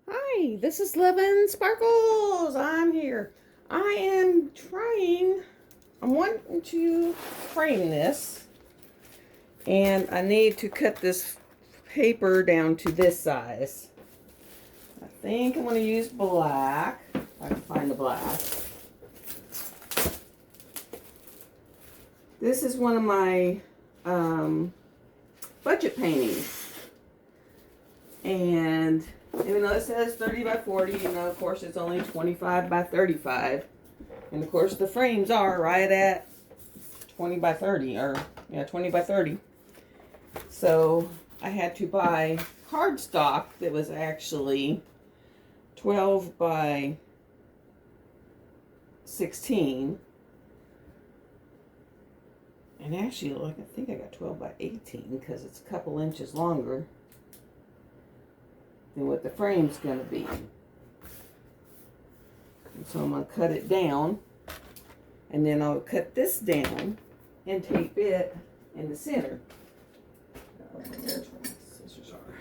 Hi, this is Levin Sparkles. I'm here. I'm wanting to frame this, and I need to cut this paper down to this size. I think I'm going to use black. If I can find the black. This is one of my budget paintings. And even though it says 30 by 40, of course, it's only 25 by 35. And of course, the frames are right at 20 by 30, 20 by 30. So I had to buy cardstock that was actually 12 by 16. And actually, look, I think I got 12 by 18 because it's a couple inches longer than what the frame's going to be. And so I'm going to cut it down, and then I'll cut this down and tape it in the center. There's where my scissors are.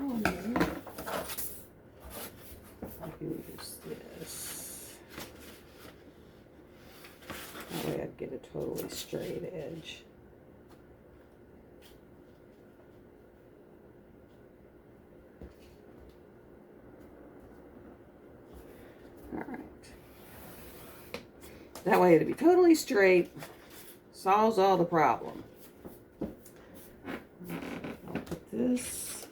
Alright. I can use this. That way I'd get a totally straight edge. Alright. That way it'll be totally straight. Solves all the problem. I'll put this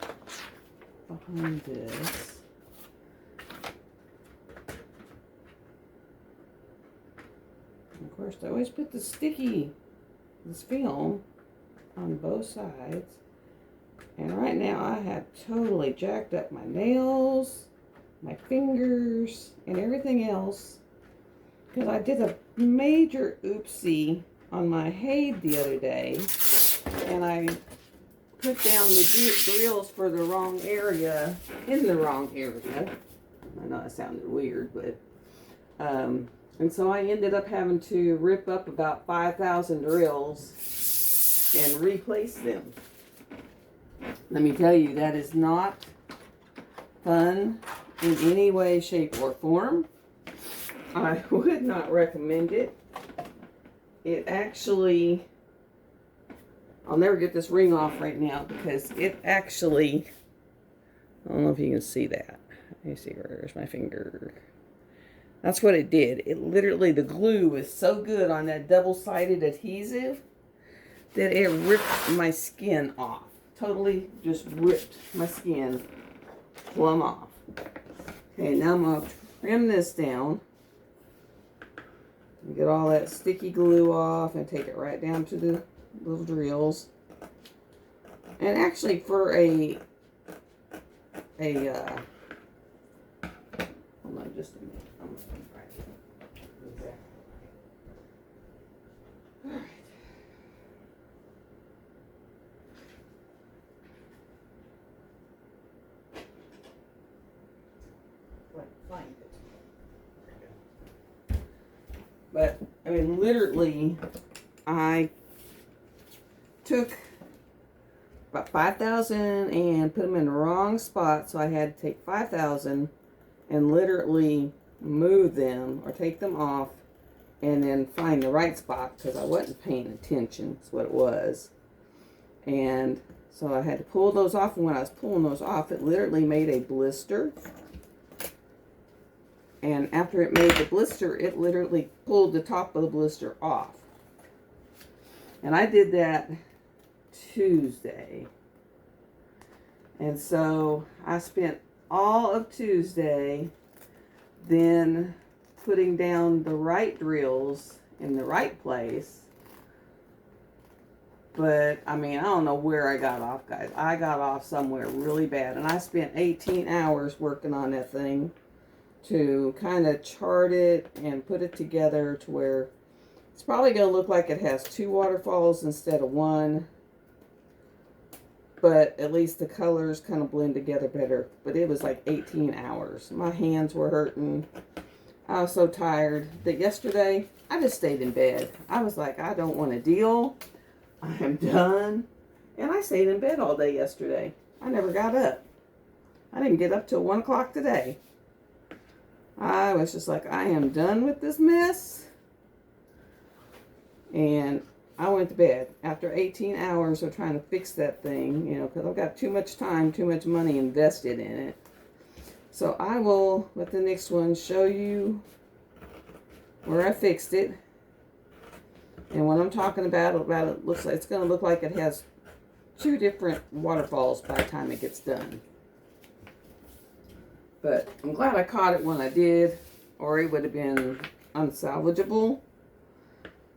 behind this. And of course, I always put this film on both sides. And right now I have totally jacked up my nails, my fingers, and everything else, because I did a major oopsie on my Hade the other day, and I put down the drills for the wrong area in the wrong area. I know that sounded weird, but and so I ended up having to rip up about 5,000 drills and replace them. Let me tell you, that is not fun in any way, shape, or form. I would not recommend it. It actually, I'll never get this ring off right now because it actually, I don't know if you can see that. Let me see, where's my finger? That's what it did. It literally, the glue was so good on that double-sided adhesive that it ripped my skin off. Totally just ripped my skin plumb off. Okay, now I'm going to trim this down. Get all that sticky glue off and take it right down to the little drills. And actually for hold on just a minute. I'm going to right here. Exactly. All right. Find it. But, I mean, literally, I took about 5,000 and put them in the wrong spot, so I had to take 5,000 and literally move them or take them off and then find the right spot because I wasn't paying attention. That's what it was. And so I had to pull those off, and when I was pulling those off, it literally made a blister. And after it made the blister, it literally pulled the top of the blister off. And I did that Tuesday. And so I spent all of Tuesday then putting down the right drills in the right place. But, I mean, I don't know where I got off, guys. I got off somewhere really bad. And I spent 18 hours working on that thing to kind of chart it and put it together to where it's probably going to look like it has 2 waterfalls instead of 1. But at least the colors kind of blend together better. But it was like 18 hours. My hands were hurting. I was so tired that yesterday I just stayed in bed. I was like, I don't want to deal. I am done. And I stayed in bed all day yesterday. I never got up. I didn't get up till 1 o'clock today. I was just like, I am done with this mess. And I went to bed after 18 hours of trying to fix that thing, you know, because I've got too much time, too much money invested in it. So I will let the next one show you where I fixed it. And what I'm talking about it looks like it's going to look like it has 2 different waterfalls by the time it gets done. But I'm glad I caught it when I did, or it would have been unsalvageable.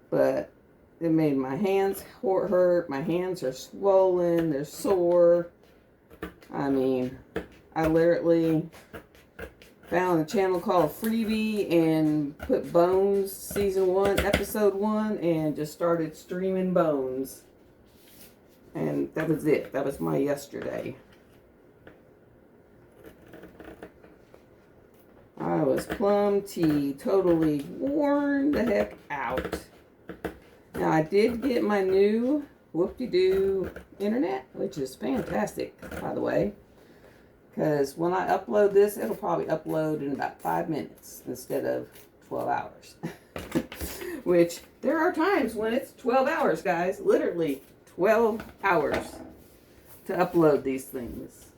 But it made my hands hurt. My hands are swollen. They're sore. I mean, I literally found a channel called Freebie and put Bones Season 1, Episode 1, and just started streaming Bones. And that was it. That was my yesterday. I was plum tea, totally worn the heck out. Now, I did get my new whoop-de-doo internet, which is fantastic, by the way. Because when I upload this, it'll probably upload in about 5 minutes instead of 12 hours. Which, there are times when it's 12 hours, guys. Literally 12 hours to upload these things.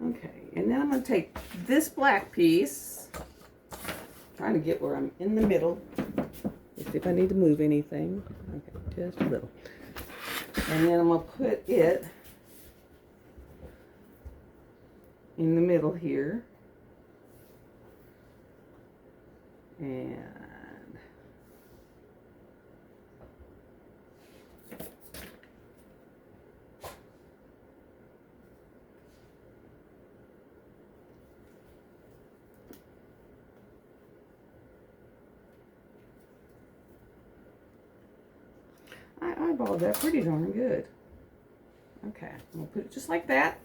Okay, and then I'm going to take this black piece. Trying to get where I'm in the middle. Let's see if I need to move anything. Okay, just a little. And then I'm going to put it in the middle here. And I eyeballed that pretty darn good. Okay, I'm going to put it just like that.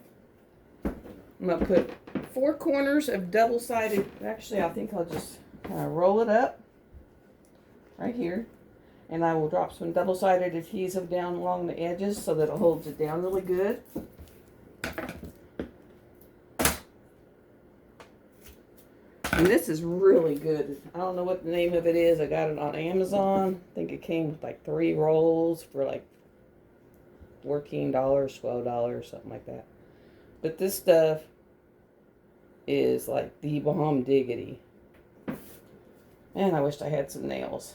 I'm going to put 4 corners of double-sided, actually I think I'll just kind of roll it up right here. And I will drop some double-sided adhesive down along the edges so that it holds it down really good. And this is really good. I don't know what the name of it is. I got it on Amazon. I think it came with like 3 rolls for like $14, $12, something like that. But this stuff is like the bomb diggity. Man, I wished I had some nails.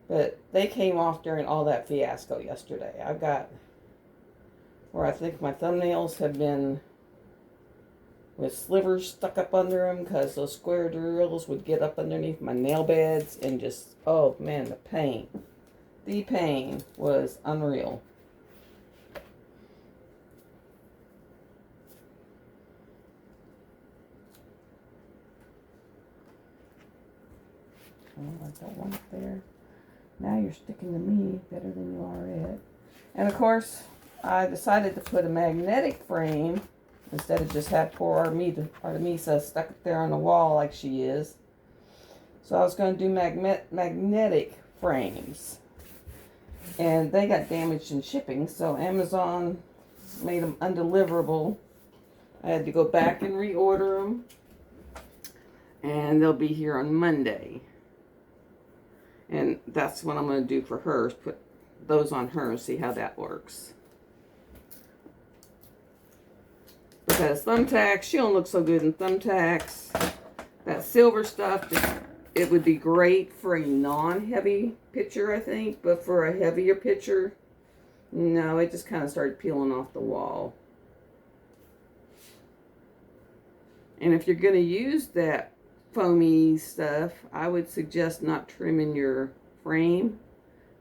But they came off during all that fiasco yesterday. I've got where I think my thumbnails have been with slivers stuck up under them because those square drills would get up underneath my nail beds and just, oh man, the pain. The pain was unreal. Oh, I don't want it there. Now you're sticking to me better than you are it. And of course, I decided to put a magnetic frame instead of just have poor Artemisa stuck up there on the wall like she is. So I was going to do magnetic frames. And they got damaged in shipping, so Amazon made them undeliverable. I had to go back and reorder them. And they'll be here on Monday. And that's what I'm going to do for hers. Put those on her, see how that works. Because thumbtacks, she don't look so good in thumbtacks. That silver stuff, it would be great for a non-heavy picture, I think. But for a heavier picture, no, it just kind of started peeling off the wall. And if you're going to use that foamy stuff, I would suggest not trimming your frame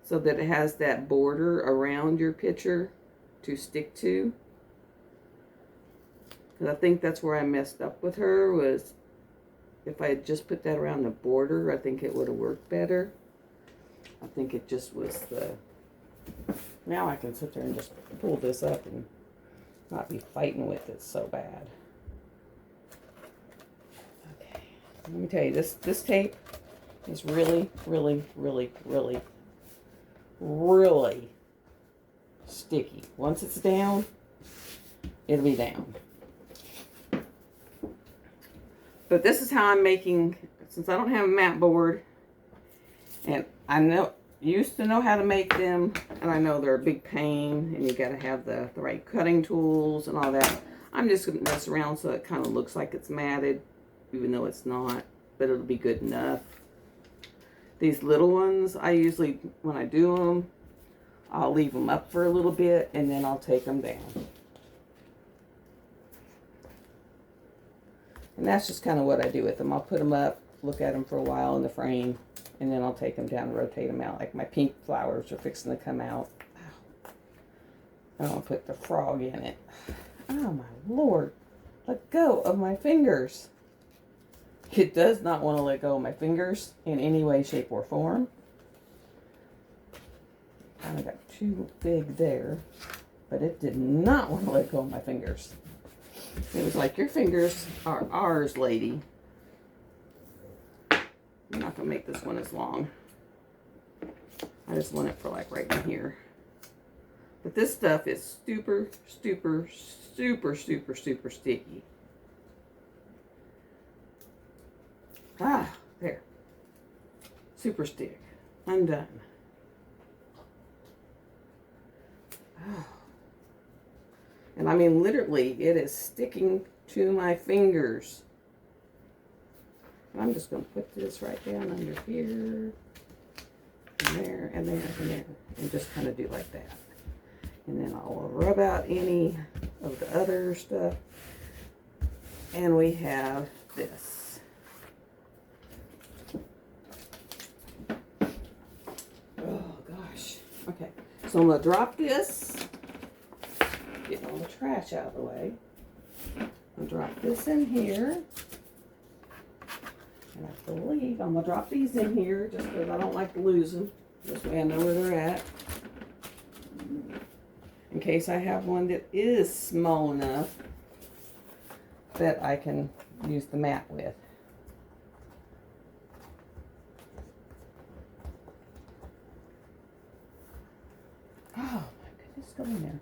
so that it has that border around your picture to stick to. Because I think that's where I messed up with her, was if I had just put that around the border, I think it would have worked better. I think it just was the... Now I can sit there and just pull this up and not be fighting with it so bad. Let me tell you, this tape is really, really, really, really, really sticky. Once it's down, it'll be down. But this is how I'm making, since I don't have a mat board, and I used to know how to make them, and I know they're a big pain, and you gotta have the right cutting tools and all that. I'm just gonna mess around so it kind of looks like it's matted, even though it's not, but it'll be good enough. These little ones, I usually, when I do them, I'll leave them up for a little bit, and then I'll take them down. And that's just kind of what I do with them. I'll put them up, look at them for a while in the frame, and then I'll take them down and rotate them out. Like my pink flowers are fixing to come out. I don't want to put the frog in it. Oh my Lord. Let go of my fingers. It does not want to let go of my fingers in any way, shape, or form. Kind of got too big there, but it did not want to let go of my fingers. It was like, your fingers are ours, lady. I'm not going to make this one as long. I just want it for like right in here. But this stuff is super, super, super, super, super sticky. Ah, there. Super stick. I'm done. Oh. And I mean, literally, it is sticking to my fingers. And I'm just going to put this right down under here, and there, and there, and there, and just kind of do like that. And then I'll rub out any of the other stuff. And we have this. Oh, gosh. Okay, so I'm going to drop this. Get all the trash out of the way. I'll drop this in here. And I believe I'm going to drop these in here just because I don't like to lose them. This way I know where they're at. In case I have one that is small enough that I can use the mat with. Oh my goodness, go in there.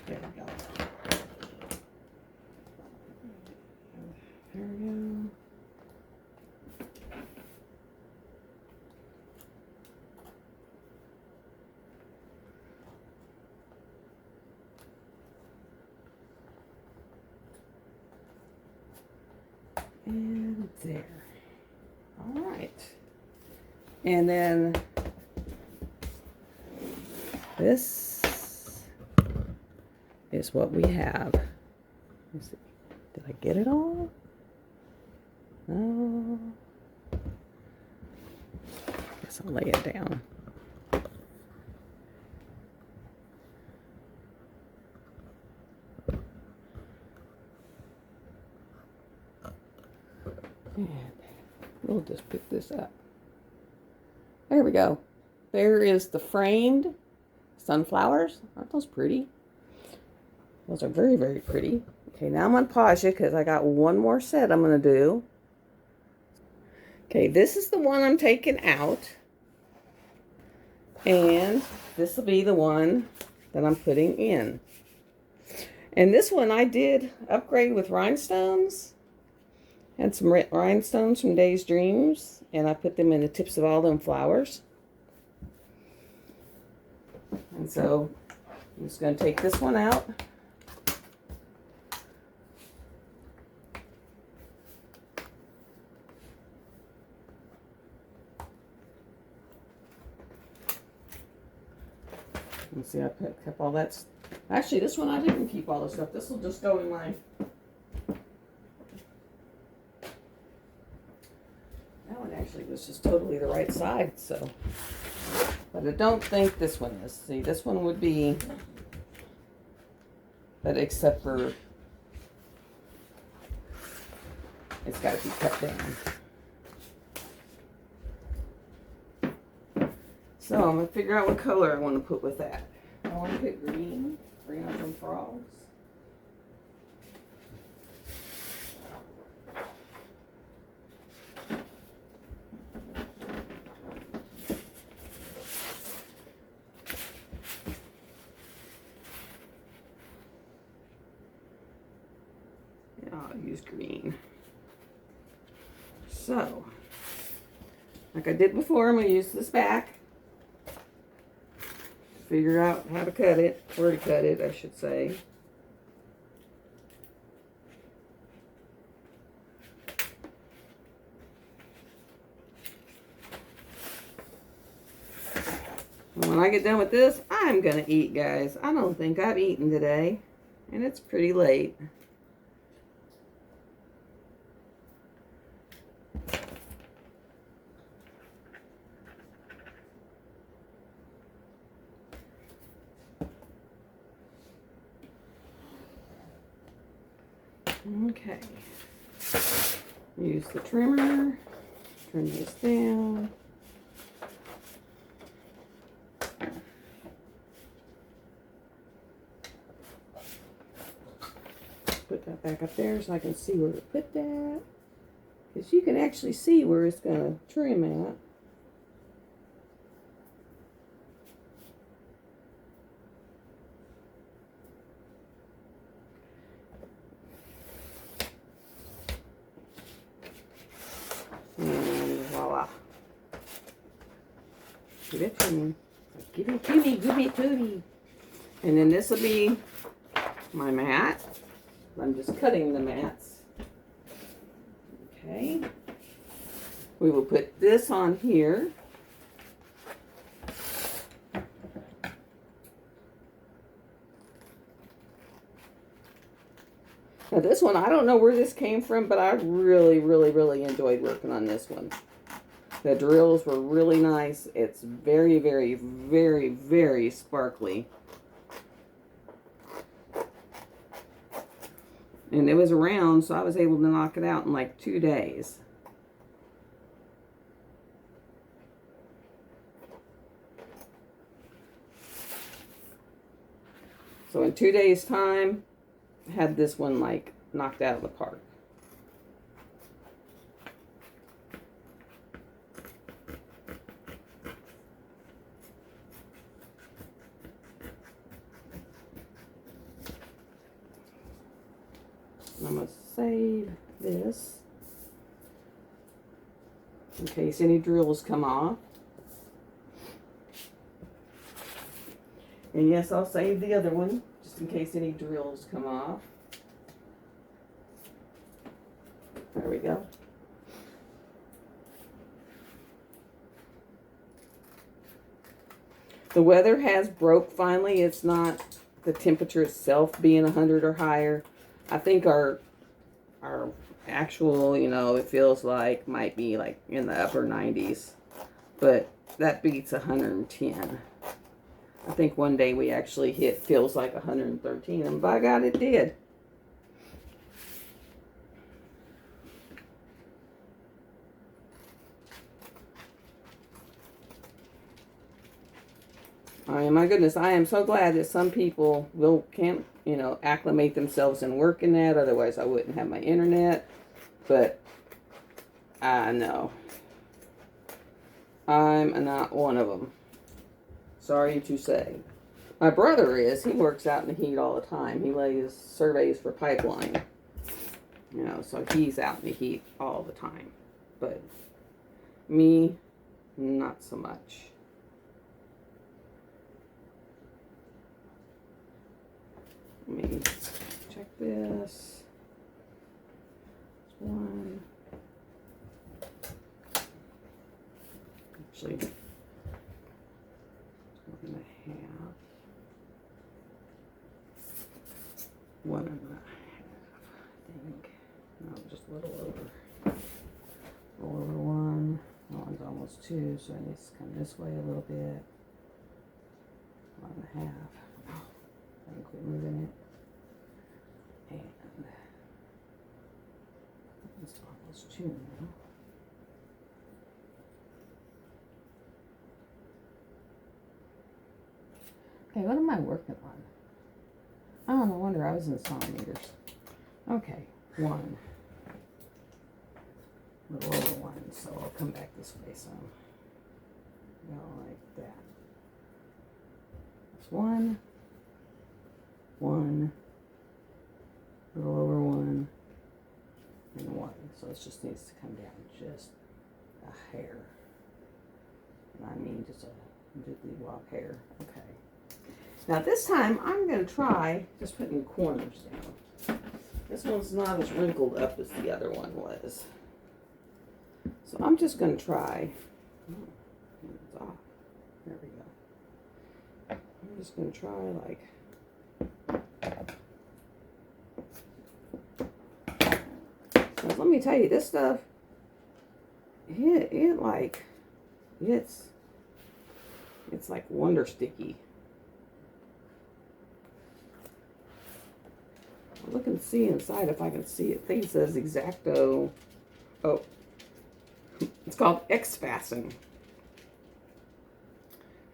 There we go. There we go. And there. All right. And then this is what we have. Let's see. Did I get it all? No. Guess I'll lay it down. And we'll just pick this up. There we go. There is the framed sunflowers. Aren't those pretty? Those are very, very pretty. Okay, now I'm going to pause you because I got one more set I'm going to do. Okay, this is the one I'm taking out. And this will be the one that I'm putting in. And this one I did upgrade with rhinestones. And some rhinestones from Days Dreams. And I put them in the tips of all them flowers. And so I'm just going to take this one out. You see, I kept all that. Actually, this one I didn't keep all the stuff. This will just go in my. That one actually was just totally the right side, so. But I don't think this one is. See, this one would be. But except for. It's got to be cut down. So I'm going to figure out what color I want to put with that. I want to put green. Green on some frogs. I'll use green. So, like I did before, I'm going to use this back. Figure out how to cut it, where to cut it, I should say. When I get done with this, I'm going to eat, guys. I don't think I've eaten today, and it's pretty late. Okay. Use the trimmer. Trim this down. Put that back up there so I can see where to put that. Because you can actually see where it's going to trim at. And voila. Give it to me. Give it to me, give it to me. And then this will be my mat. I'm just cutting the mats. Okay. We will put this on here. Now this one, I don't know where this came from, but I really enjoyed working on this one. The drills were really nice. It's very sparkly. And it was around, so I was able to knock it out in like 2 days. So in 2 days' time, I had this one like knocked out of the park. I'm going to save this in case any drills come off. And yes, I'll save the other one just in case any drills come off. There we go. The weather has broke finally. It's not the temperature itself being 100 or higher. I think our actual, it feels like might be like in the upper 90s. But that beats 110. I think one day we actually hit feels like 113, and by God it did. My goodness, I am so glad that some people can't, acclimate themselves and work in that. Otherwise, I wouldn't have my internet. But I know I'm not one of them. Sorry to say. My brother is. He works out in the heat all the time. He lays surveys for pipeline. So he's out in the heat all the time. But me, not so much. Let me check this. One. Actually, 1.5. 1.5, I think. No, just a little over. A little over 1. That one's almost 2, so it needs to come this way a little bit. 1.5. Oh, I think we're moving it. And it's almost 2 now. Okay, what am I working on? Oh, no wonder I was in centimeters. Okay, 1. A little over 1, so I'll come back this way some. Go like that. That's 1. 1. A little over 1. so it just needs to come down just a hair. And I mean just a diddly wop hair. Okay. Now this time I'm going to try just putting corners down. This one's not as wrinkled up as the other one was. So I'm just going to try. Oh, it's off. There we go. I'm just going to try like. Now, let me tell you, this stuff, it's like wonder sticky. I'll look and see inside if I can see it. I think it says X-Acto. Oh, it's called X-Fasten.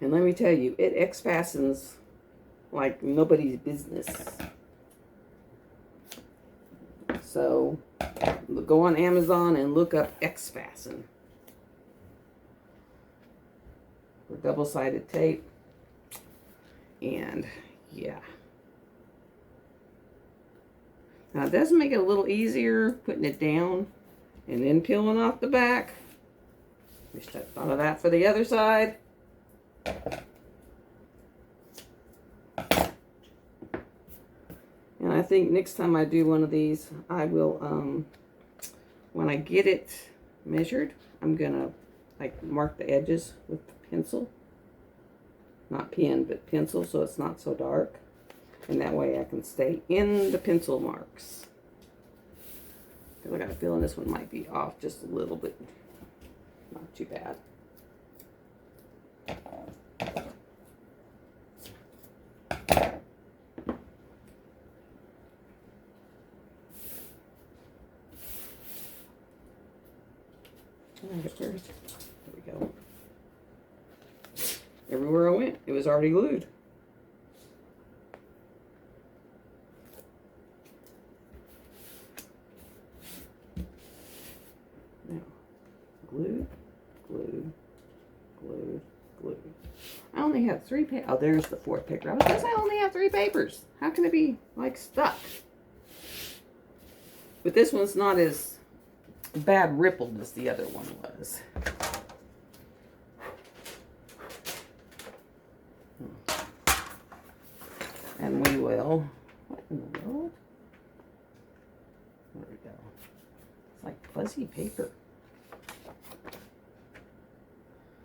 And let me tell you, it X-Fastens like nobody's business. So go on Amazon and look up X-Fasten for double-sided tape. And yeah. Now it does make it a little easier putting it down and then peeling off the back. Wish I thought of that for the other side. And I think next time I do one of these, I will, when I get it measured, I'm gonna like mark the edges with the pencil. Not pen, but pencil, so it's not so dark. And that way I can stay in the pencil marks. Because I got a feeling this one might be off just a little bit. Not too bad. There we go. Everywhere I went, it was already glued. Now, glue, glue, glue, glue. I only have 3 papers. Oh, there's the 4th paper. I was going to say I only have 3 papers. How can it be, like, stuck? But this one's not as bad rippled as the other one was. And we will, what in the world? There we go. It's like fuzzy paper.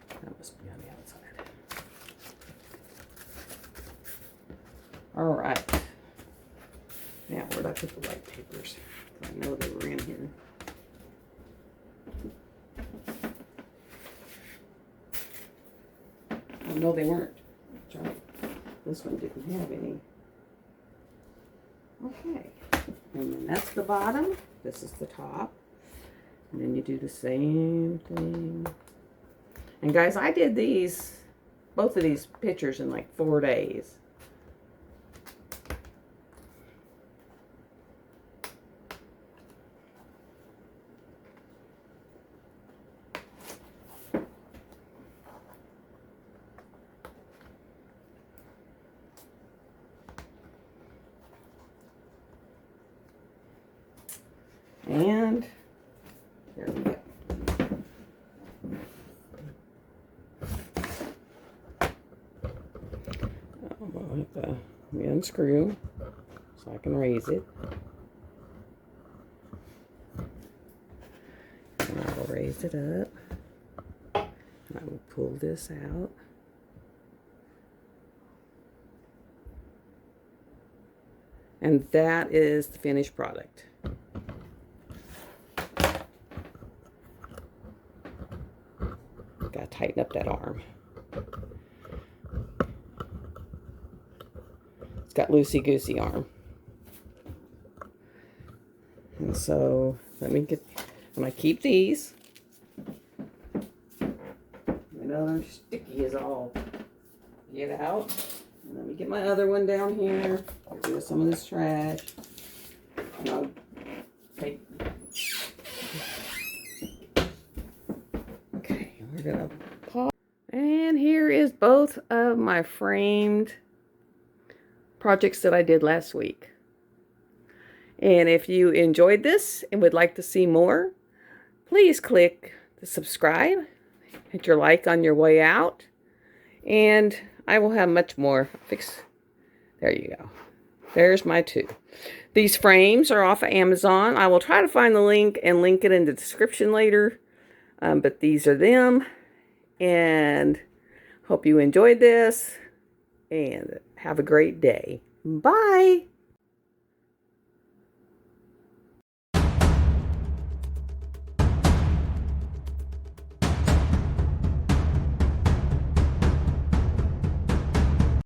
That must be on the outside. All right. Now, where'd I put the white papers? I know they were in here. Oh, no, they weren't. That's right. This one didn't have any. Okay. And then that's the bottom. This is the top. And then you do the same thing. And guys, I did these, both of these pictures in like 4 days. And there we go. I'll have to unscrew so I can raise it. And I will raise it up. And I will pull this out. And that is the finished product. Gotta tighten up that arm. It's got loosey-goosey arm. And so, let me get, and I keep these. I know they're sticky as all get out. And let me get my other one down here. Get rid of some of this trash. And I'll take. Okay, we're gonna pause. And here is both of my framed projects that I did last week. And if you enjoyed this and would like to see more, please click the subscribe, hit your like on your way out, and I will have much more. There you go. There's my 2. These frames are off of Amazon. I will try to find the link and link it in the description later. But these are them. And hope you enjoyed this. And have a great day. Bye.